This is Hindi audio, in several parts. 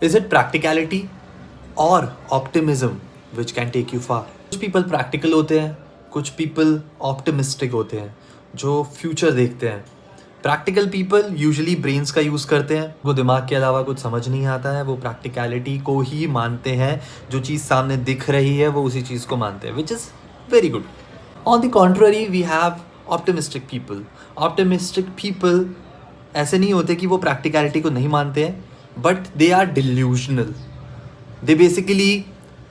Is it practicality or optimism which can take you far? कुछ people practical होते हैं, कुछ people optimistic होते हैं जो future देखते हैं. प्रैक्टिकल पीपल यूजुअली ब्रेन्स का यूज़ करते हैं, वो दिमाग के अलावा कुछ समझ नहीं आता है, वो प्रैक्टिकलिटी को ही मानते हैं, जो चीज़ सामने दिख रही है वो उसी चीज़ को मानते हैं, which is very good. On the contrary we have optimistic people. Optimistic people ऐसे नहीं होते कि वो प्रैक्टिकलिटी को नहीं मानते हैं, but they are delusional. They basically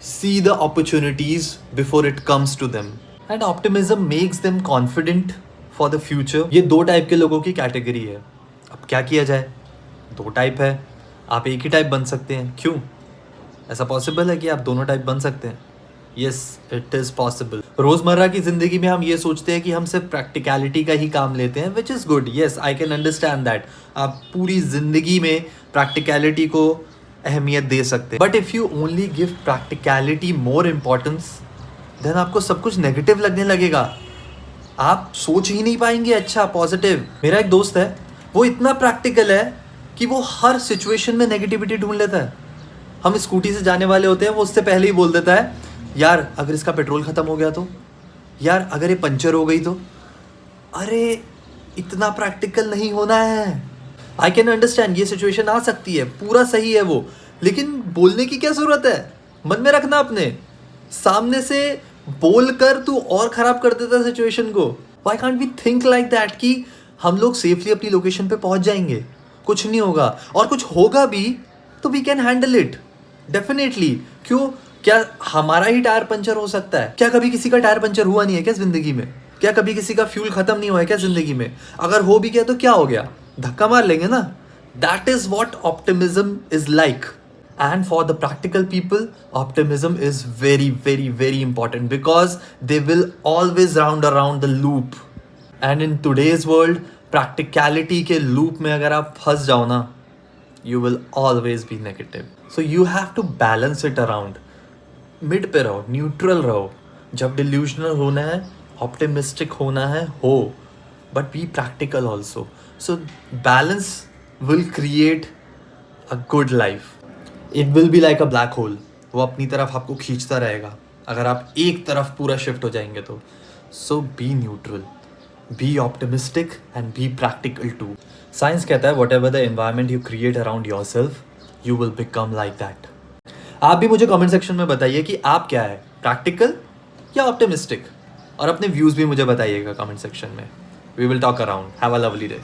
see the opportunities before it comes to them. And optimism makes them confident for the future. ये दो टाइप के लोगों की कैटेगरी है. अब क्या किया जाए? दो टाइप है, आप एक ही टाइप बन सकते हैं. क्यों? ऐसा पॉसिबल है कि आप दोनों टाइप बन सकते हैं? Yes, it is possible. रोज़मर्रा की ज़िंदगी में हम ये सोचते हैं कि हम सिर्फ प्रैक्टिकलिटी का ही काम लेते हैं, which is good. Yes, I can understand that. आप पूरी ज़िंदगी में प्रैक्टिकलिटी को अहमियत दे सकते हैं, but if you only give practicality more importance, then आपको सब कुछ नेगेटिव लगने लगेगा. आप सोच ही नहीं पाएंगे अच्छा पॉजिटिव. मेरा एक दोस्त है, वो इतना प्रैक्टिकल है कि वो हर सिचुएशन में नेगेटिविटी ढूंढ लेता है. हम स्कूटी से जाने वाले होते हैं, वो उससे पहले ही बोल देता है, यार अगर इसका पेट्रोल ख़त्म हो गया तो, यार अगर ये पंचर हो गई तो. अरे इतना प्रैक्टिकल नहीं होना है. आई कैन अंडरस्टैंड ये सिचुएशन आ सकती है, पूरा सही है वो, लेकिन बोलने की क्या ज़रूरत है? मन में रखना अपने. सामने से बोल कर तू और ख़राब कर देता सिचुएशन को. Why can't we think like that कि हम लोग सेफली अपनी लोकेशन पे पहुंच जाएंगे, कुछ नहीं होगा, और कुछ होगा भी तो we can handle it definitely. क्यों? क्या हमारा ही टायर पंचर हो सकता है? क्या कभी किसी का टायर पंचर हुआ नहीं है क्या ज़िंदगी में? क्या कभी किसी का फ्यूल ख़त्म नहीं हुआ है क्या ज़िंदगी में? अगर हो भी गया तो क्या हो गया? धक्का मार लेंगे ना. That is what optimism is like. And for the practical people optimism is very very very important because they will always round around the loop. And in today's world practicality के लूप में अगर आप फंस जाओ ना, you will always be negative. So you have to balance it around. Mid पे रहो, न्यूट्रल रहो. जब डिल्यूजनल होना है, ऑप्टिमिस्टिक होना है, हो, but be practical also. So balance will create a good life. It will be like a black hole. वो अपनी तरफ आपको खींचता रहेगा अगर आप एक तरफ पूरा शिफ्ट हो जाएंगे तो. So be neutral, be optimistic and be practical too. Science कहता है whatever the environment you create around yourself, you will become like that. आप भी मुझे कमेंट सेक्शन में बताइए कि आप क्या है, प्रैक्टिकल या ऑप्टिमिस्टिक, और अपने व्यूज़ भी मुझे बताइएगा कमेंट सेक्शन में. We will talk around. Have a lovely day.